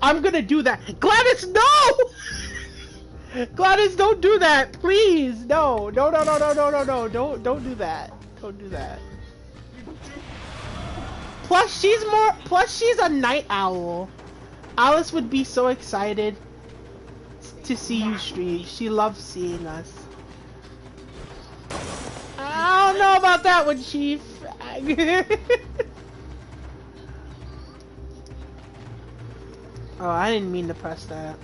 I'm gonna do that. Gladys, no! Gladys, don't do that, please. No, no, no, no, no, no, no, no. Don't do that. Don't do that. Plus, she's a night owl. Alice would be so excited to see you stream. She loves seeing us. I don't know about that one, Chief. Oh, I didn't mean to press that.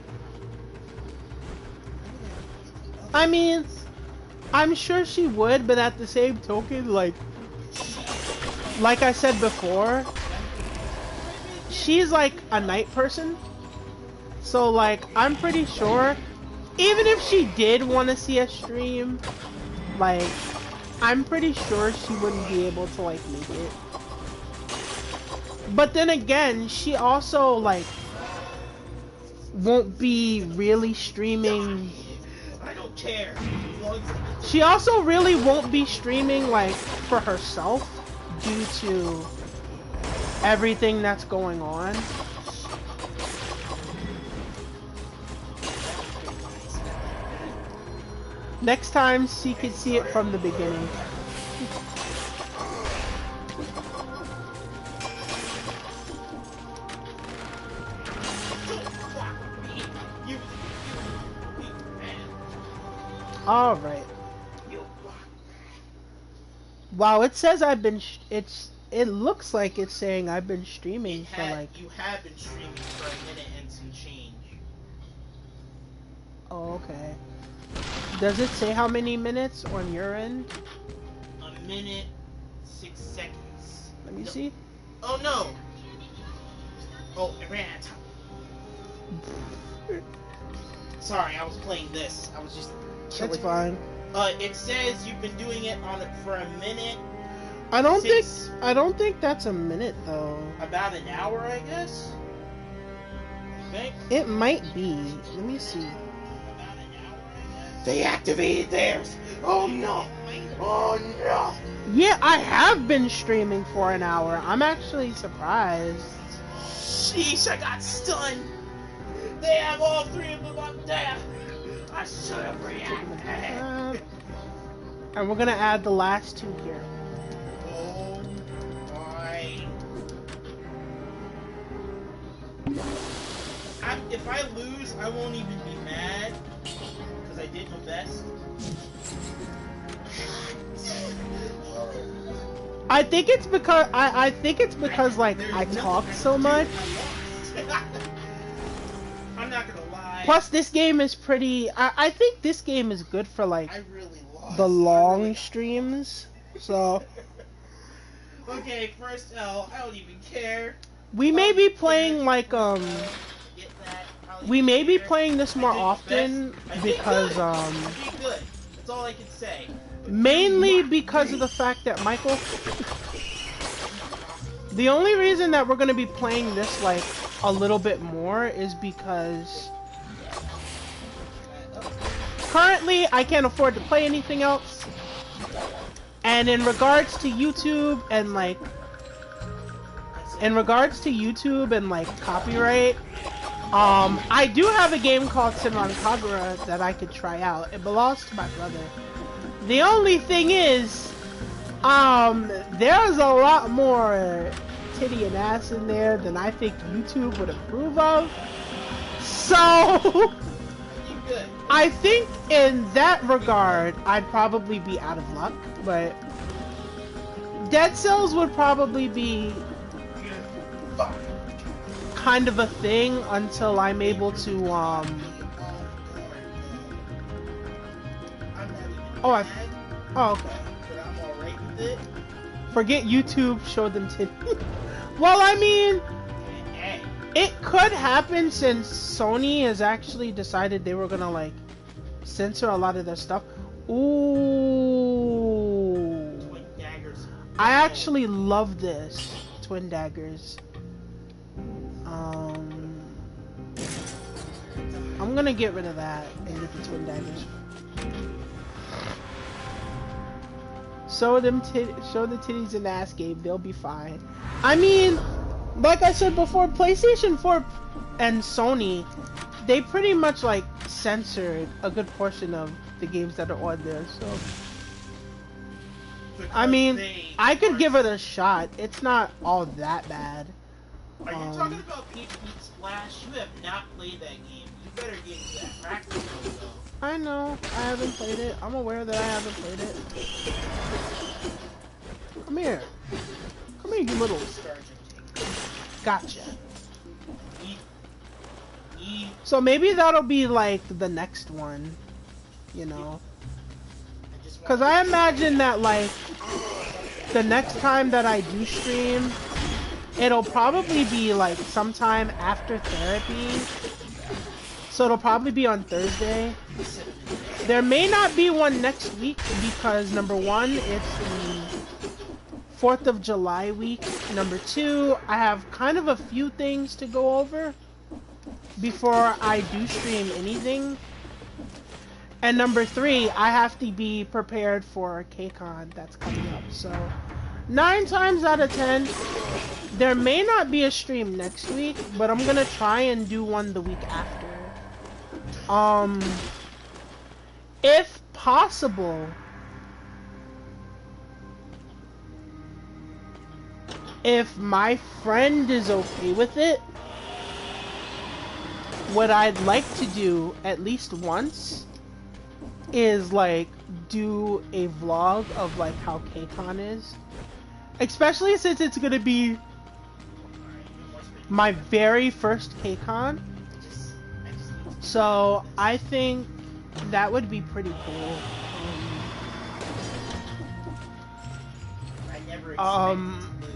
I mean, I'm sure she would, but at the same token, like I said before, she's like a night person. So, like, I'm pretty sure, even if she did want to see a stream, like, I'm pretty sure she wouldn't be able to, like, make it. But then again, she also, like, won't be really streaming. I don't care. She also really won't be streaming like for herself due to everything that's going on. Next time she could see it from the beginning. All right. Wow, it says I've been. It looks like it's saying I've been streaming for like. You have been streaming for a minute and some change. Oh, okay. Does it say how many minutes on your end? A minute, 6 seconds. Let me see. Oh no. Oh, it ran out of time. Sorry, I was playing this. I was just. That's fine. It says you've been doing it for a minute. I don't think that's a minute though. About an hour, I guess. I think. It might be. Let me see. About an hour, I guess. They activated theirs. Oh no. Oh no. Yeah, I have been streaming for an hour. I'm actually surprised. Sheesh, I got stunned. They have all three of them up there. I should have reacted. And we're gonna add the last two here. Oh my. If I lose, I won't even be mad. Because I did my best. I think it's because like I talk so much. I'm not gonna lie. Plus, this game is pretty. I think this game is good for like I really lost. the long streams. So okay, first L. I don't even care. we may be playing like we may be playing this more often because I did good. That's all I can say. mainly because of the fact that Michael. The only reason that we're gonna be playing this like a little bit more is because currently I can't afford to play anything else. And in regards to YouTube and like copyright, I do have a game called Senran Kagura that I could try out. It belongs to my brother. The only thing is, there's a lot more titty and ass in there than I think YouTube would approve of. So I think in that regard, I'd probably be out of luck, but Dead Cells would probably be kind of a thing until I'm able to, oh, okay. Forget YouTube, show them titty. Well, I mean, it could happen since Sony has actually decided they were gonna like censor a lot of their stuff. Ooh, Twin daggers. I actually love this Twin Daggers. I'm gonna get rid of that and get the Twin Daggers. Show the titties and ass game, they'll be fine. I mean, like I said before, PlayStation 4 and Sony, they pretty much like censored a good portion of the games that are on there, so I mean, I could give it a shot. It's not all that bad. Are you talking about Peach Beat Splash? You have not played that game. You better get into that practice mode, though. I know. I haven't played it. I'm aware that I haven't played it. Come here. Come here, you little... Gotcha. So maybe that'll be like the next one. You know? Because I imagine that like the next time that I do stream, it'll probably be like sometime after therapy. So it'll probably be on Thursday. There may not be one next week because number one, it's the 4th of July week. Number two, I have kind of a few things to go over. before I do stream anything. And number 3, I have to be prepared for KCON that's coming up. So 9 times out of 10, there may not be a stream next week, but I'm gonna try and do one the week after. If possible, if my friend is okay with it, what I'd like to do at least once is like do a vlog of like how KCON is, especially since it's gonna be my very first KCON. So I think that would be pretty cool.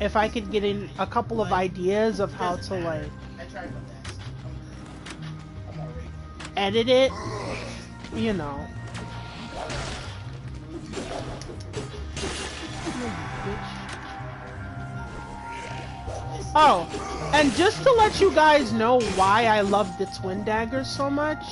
If I could get in a couple of ideas of how to like edit it, you know. Oh, and just to let you guys know why I love the twin daggers so much.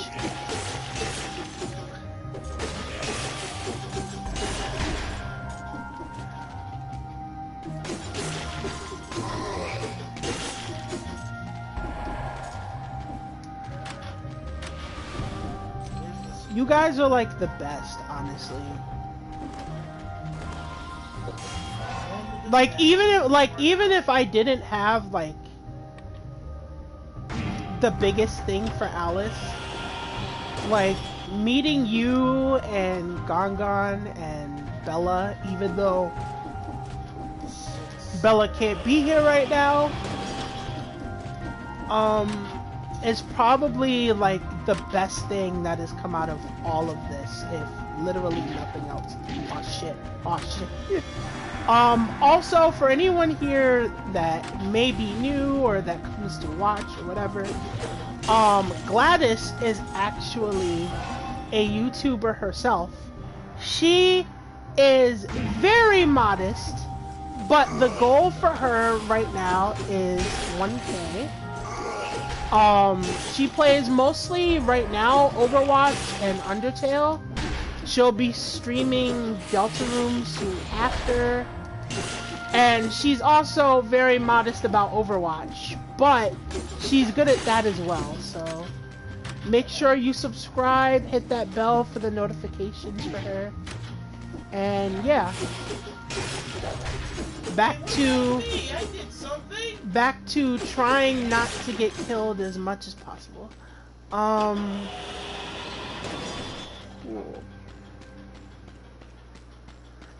You guys are like the best, honestly. Like even if I didn't have like the biggest thing for Alice, like meeting you and Gongon and Bella, even though Bella can't be here right now, is probably like the best thing that has come out of all of this, if literally nothing else. Oh shit. Also, for anyone here that may be new or that comes to watch or whatever, Gladys is actually a YouTuber herself. She is very modest, but the goal for her right now is 1K. She plays mostly right now Overwatch and Undertale. She'll be streaming Deltarune soon after. And she's also very modest about Overwatch, but she's good at that as well. So make sure you subscribe, hit that bell for the notifications for her. And yeah, back to trying not to get killed as much as possible.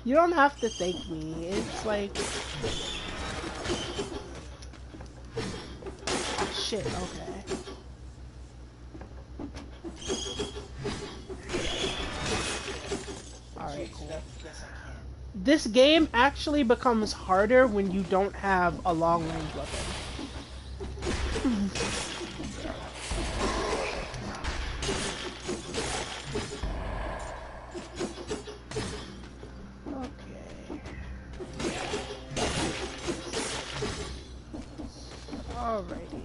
You don't have to thank me. It's like... Shit, okay. Alright, cool. This game actually becomes harder when you don't have a long-range weapon. Alrighty.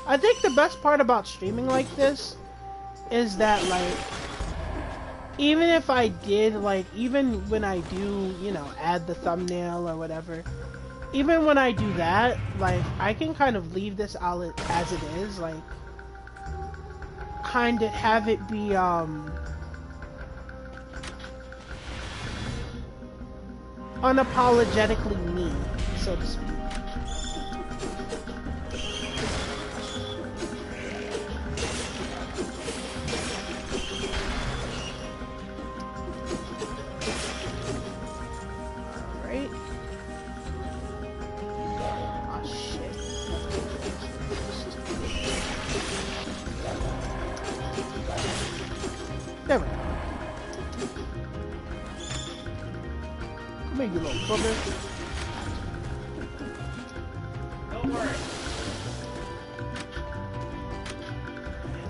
I think the best part about streaming like this is that, like, even if I did, like, even when I do, you know, add the thumbnail or whatever, even when I do that, like, I can kind of leave this out as it is, like, kind of have it be, unapologetically me, so to speak. There we go. Come here, you little bugger. Don't worry.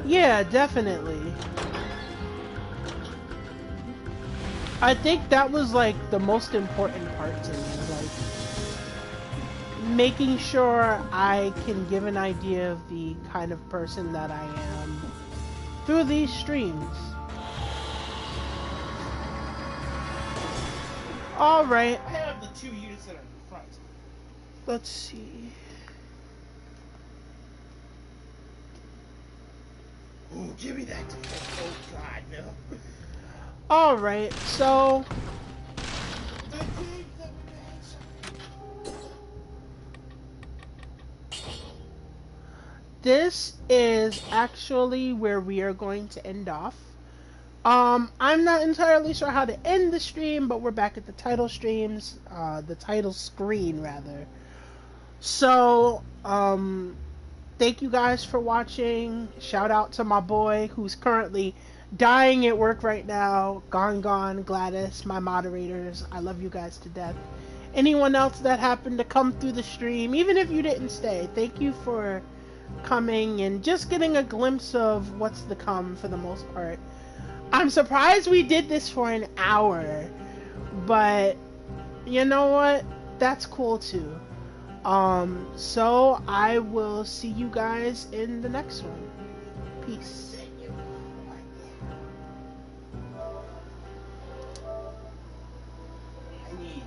Yeah, definitely. I think that was like the most important part to me. Like, making sure I can give an idea of the kind of person that I am through these streams. Alright. I have the 2 units that are in front. Let's see. Ooh, give me that. Oh, God, no. Alright, so... this is actually where we are going to end off. I'm not entirely sure how to end the stream, but we're back at the title streams, the title screen rather. So, thank you guys for watching. Shout out to my boy who's currently dying at work right now. Gone, Gladys, my moderators. I love you guys to death. Anyone else that happened to come through the stream, even if you didn't stay, thank you for coming and just getting a glimpse of what's to come for the most part. I'm surprised we did this for an hour, but you know what? That's cool too. So I will see you guys in the next one. Peace. I need